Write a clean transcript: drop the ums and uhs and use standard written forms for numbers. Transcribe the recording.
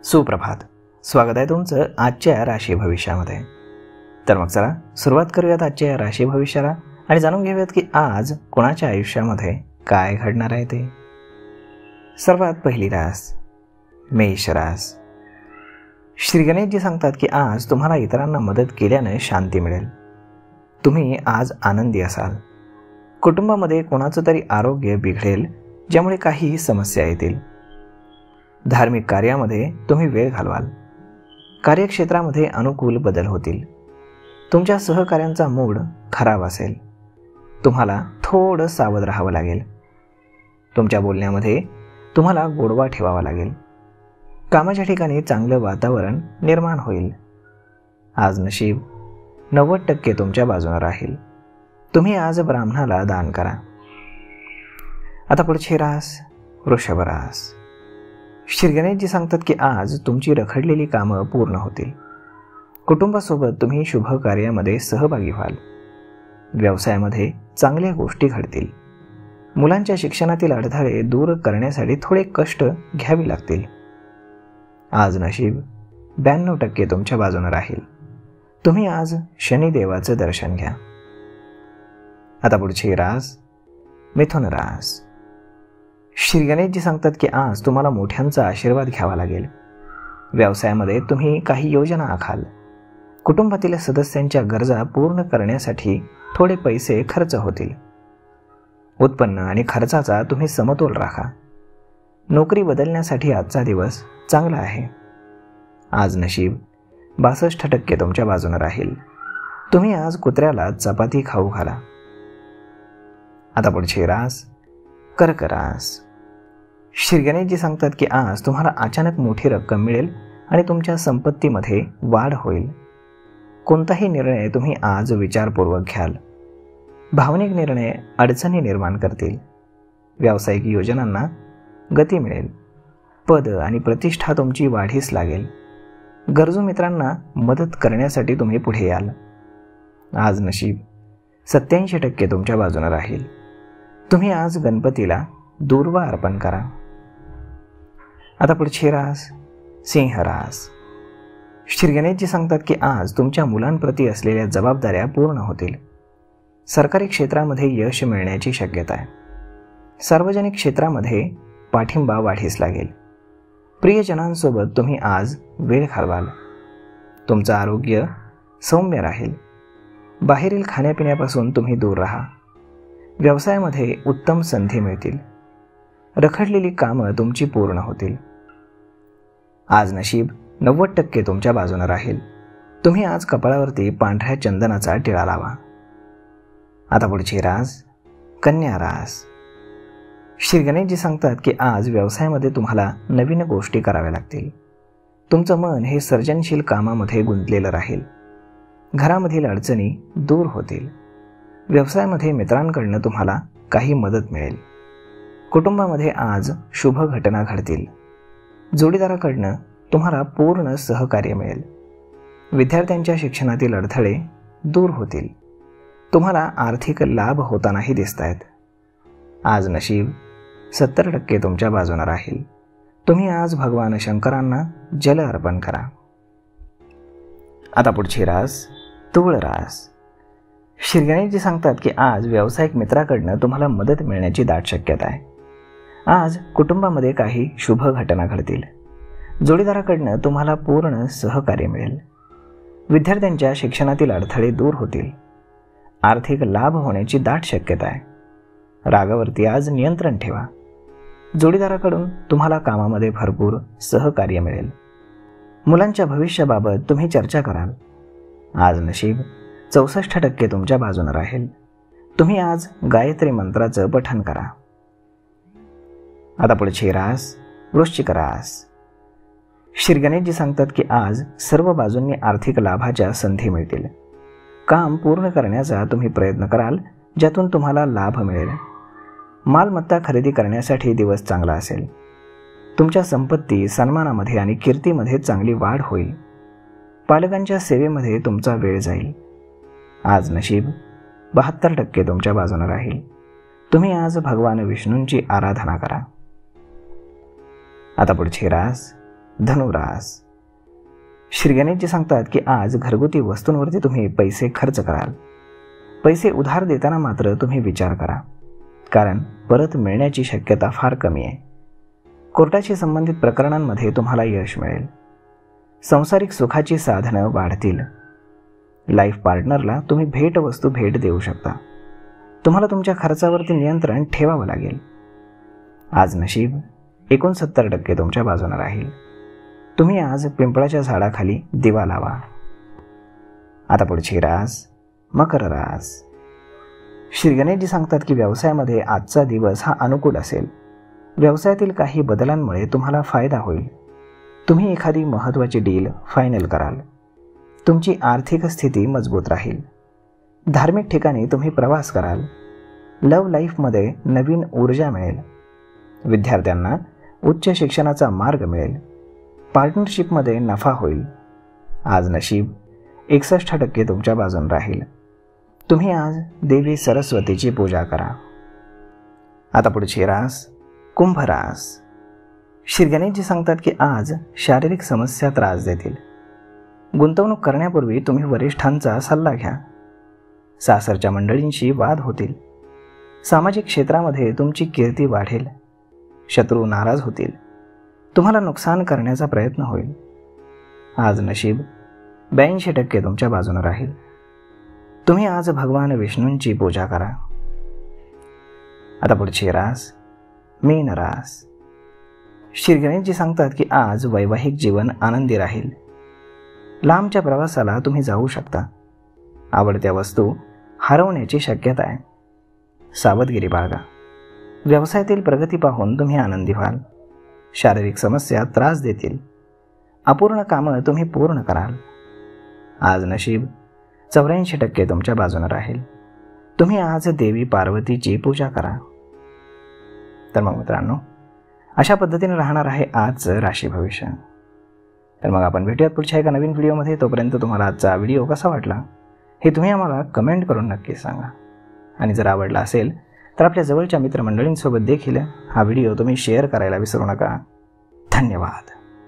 सुप्रभात. स्वागत आहे तुमचं आजच्या राशी भविष्यामध्ये. तर मग चला सुरुवात करूयात आजच्या या राशी भविष्याला आणि जाणून घेऊयात की आज कोणाच्या आयुष्यामध्ये काय घडणार आहे ते. सर्वात पहिली रास मेष रास. श्री गणेशजी सांगतात की आज तुम्हाला इतरांना मदत केल्याने शांती मिळेल. तुम्ही आज आनंदी असाल. कुटुंबामध्ये कोणाचं तरी आरोग्य बिघडेल, ज्यामुळे काही समस्या येतील. धार्मिक कार्यामध्ये तुम्ही वेळ घालवाल. कार्यक्षेत्रामध्ये अनुकूल बदल होतील. तुमच्या सहकाऱ्यांचा मूड खराब असेल. तुम्हाला थोडं सावध राहावं लागेल. तुमच्या बोलण्यामध्ये तुम्हाला गोडवा ठेवावा लागेल. कामाच्या ठिकाणी चांगलं वातावरण निर्माण होईल. आज नशीब 90% तुमच्या बाजूने राहील. तुम्ही आज ब्राह्मणाला दान करा. आता पुढची रास वृषभ रास. श्री गणेशजी सांगतात की आज तुमची रखडलेली कामं पूर्ण होतील. कुटुंबासोबत तुम्ही शुभ कार्यामध्ये सहभागी व्हाल. व्यवसायामध्ये चांगल्या गोष्टी घडतील. मुलांच्या शिक्षणातील अडथळे दूर करण्यासाठी थोडे कष्ट घ्यावे लागतील. आज नशीब 92% तुमच्या बाजूने राहील. तुम्ही आज शनिदेवाचं दर्शन घ्या. आता पुढची रास मिथुन रास. श्री गणेशजी सांगतात की आज तुम्हाला मोठ्यांचा आशीर्वाद घ्यावा लागेल. व्यवसायामध्ये तुम्ही काही योजना आखाल. कुटुंबातील सदस्यांच्या गरजा पूर्ण करण्यासाठी थोडे पैसे खर्च होतील. उत्पन्न आणि खर्चाचा तुम्ही समतोल राखा. नोकरी बदलण्यासाठी आजचा दिवस चांगला आहे. आज नशीब 62% तुमच्या बाजूने राहील. तुम्ही आज कुत्र्याला चपाती खाऊ घाला. आता पुढची रास कर्क रास. श्री गणेशजी सांगतात की आज तुम्हाला अचानक मोठी रक्कम मिळेल आणि तुमच्या संपत्तीमध्ये वाढ होईल. कोणताही निर्णय तुम्ही आज विचारपूर्वक घ्याल. भावनिक निर्णय अडचणी निर्माण करतील. व्यावसायिक योजनांना गती मिळेल. पद आणि प्रतिष्ठा तुमची वाढीस लागेल. गरजू मित्रांना मदत करण्यासाठी तुम्ही पुढे याल. आज नशीब 87% तुमच्या बाजूने राहील. तुम्ही आज गणपतीला दूर्वा अर्पण करा. आता पुढची रास सिंह रास. श्री गणेशजी सांगतात की आज तुमच्या मुलांप्रती असलेल्या जबाबदाऱ्या पूर्ण होतील. सरकारी क्षेत्रामध्ये यश मिळण्याची शक्यता आहे. सार्वजनिक क्षेत्रामध्ये पाठिंबा वाढीस लागेल. प्रियजनांसोबत तुम्ही आज वेळ घालवाल. तुमचं आरोग्य सौम्य राहील. बाहेरील खाण्यापिण्यापासून तुम्ही दूर राहा. व्यवसायामध्ये उत्तम संधी मिळतील. रखडलेली कामं तुमची पूर्ण होतील. आज नशीब 90% तुमच्या बाजूने राहील. तुम्ही आज कपाळावरती पांढऱ्या चंदनाचा टिळा लावा. आता पुढची रास कन्या रास. श्री गणेशजी सांगतात की आज व्यवसायामध्ये तुम्हाला नवीन गोष्टी कराव्या लागतील. तुमचं मन हे सर्जनशील कामामध्ये गुंतलेलं राहील. घरामधील अडचणी दूर होतील. व्यवसायामध्ये मित्रांकडून तुम्हाला काही मदत मिळेल. कुटुंबामध्ये आज शुभ घटना घडतील. जोडीदाराकडून तुम्हाला पूर्ण सहकार्य मिळेल. विद्यार्थ्यांच्या शिक्षणातील अडथळे दूर होतील. तुम्हाला आर्थिक लाभ होतानाही दिसत आहेत. आज नशीब 70% तुमच्या बाजूने राहील. तुम्ही आज भगवान शंकरांना जल अर्पण करा. आता पुढची रास तुळ रास. श्री गणेशजी सांगतात की आज व्यावसायिक मित्राकडून तुम्हाला मदत मिळण्याची दाट शक्यता आहे. आज कुटुंबामध्ये काही शुभ घटना घडतील. जोडीदाराकडून तुम्हाला पूर्ण सहकार्य मिळेल. विद्यार्थ्यांच्या शिक्षणातील अडथळे दूर होतील. आर्थिक लाभ होण्याची दाट शक्यता आहे. रागावरती आज नियंत्रण ठेवा. जोडीदाराकडून तुम्हाला कामामध्ये भरपूर सहकार्य मिळेल. मुलांच्या भविष्याबाबत तुम्ही चर्चा कराल. आज नशीब 64% तुमच्या बाजूने राहील. तुम्ही आज गायत्री मंत्राचं पठण करा. आता पुढची रास वृश्चिक रास. श्री गणेशजी सांगतात की आज सर्व बाजूंनी आर्थिक लाभाच्या संधी मिळतील. काम पूर्ण करण्याचा तुम्ही प्रयत्न कराल, ज्यातून तुम्हाला लाभ मिळेल. मालमत्ता खरेदी करण्यासाठी दिवस चांगला असेल. तुमच्या संपत्ती, सन्मानामध्ये आणि कीर्तीमध्ये चांगली वाढ होईल. पालकांच्या सेवेमध्ये तुमचा वेळ जाईल. आज नशीब 72% तुमच्या बाजूने राहील. तुम्ही आज भगवान विष्णूंची आराधना करा. आता पुढची रास धनुरास, श्री गणेशजी सांगतात की आज घरगुती वस्तूंवरती तुम्ही पैसे खर्च कराल. पैसे उधार देताना मात्र तुम्ही विचार करा, कारण परत मिळण्याची शक्यता फार कमी आहे. कोर्टाशी संबंधित प्रकरणांमध्ये तुम्हाला यश मिळेल. सांसारिक सुखाची साधनं वाढतील. लाईफ पार्टनरला तुम्ही भेटवस्तू भेट देऊ शकता. तुम्हाला तुमच्या खर्चावरती नियंत्रण ठेवावं लागेल. आज नशीब 69% तुमच्या बाजूने राहील. तुम्ही आज पिंपळाच्या झाडाखाली दिवा लावा. आता पुढची रास मकर रास. श्री गणेशजी सांगतात की व्यवसायामध्ये आजचा दिवस हा अनुकूल असेल. व्यवसायातील काही बदलांमुळे तुम्हाला फायदा होईल. तुम्ही एखादी महत्त्वाची डील फायनल कराल. तुमची आर्थिक स्थिती मजबूत राहील. धार्मिक ठिकाणी तुम्ही प्रवास कराल. लव्ह लाईफमध्ये नवीन ऊर्जा मिळेल. विद्यार्थ्यांना उच्च शिक्षणाचा मार्ग मिळेल. पार्टनरशिपमध्ये नफा होईल. आज नशीब 61% तुमच्या बाजून राहील. तुम्ही आज देवी सरस्वतीची पूजा करा. आता पुढची रास कुंभ रास. श्री गणेशजी सांगतात की आज शारीरिक समस्या त्रास देतील. गुंतवणूक करण्यापूर्वी तुम्ही वरिष्ठांचा सल्ला घ्या. सासरच्या मंडळींशी वाद होतील. सामाजिक क्षेत्रामध्ये तुमची कीर्ती वाढेल. शत्रू नाराज होतील. तुम्हाला नुकसान करण्याचा प्रयत्न होईल. आज नशीब 82% तुमच्या बाजूने राहील. तुम्ही आज भगवान विष्णूंची पूजा करा. आता पुढची रास मीन रास. श्री गणेशजी सांगतात की आज वैवाहिक जीवन आनंदी राहील. लांबच्या प्रवासाला तुम्ही जाऊ शकता. आवडत्या वस्तू हरवण्याची शक्यता आहे. सावधगिरी बाळगा. व्यवसायातील प्रगती पाहून तुम्ही आनंदी व्हाल. शारीरिक समस्या त्रास देतील. अपूर्ण कामं तुम्ही पूर्ण कराल. आज नशीब 84% तुमच्या बाजूने राहील. तुम्ही आज देवी पार्वतीची पूजा करा. तर मग मित्रांनो, अशा पद्धतीने राहणार आहे आजचं राशी भविष्य. तर मग आपण भेटूयात पुढच्या एका नवीन व्हिडिओमध्ये. तोपर्यंत तुम्हाला आजचा व्हिडिओ कसा वाटला हे तुम्ही आम्हाला कमेंट करून नक्की सांगा. आणि जर आवडला असेल तर आपल्या जवळच्या मित्रमंडळींसोबत देखील हा व्हिडिओ तुम्ही शेअर करायला विसरू नका. धन्यवाद.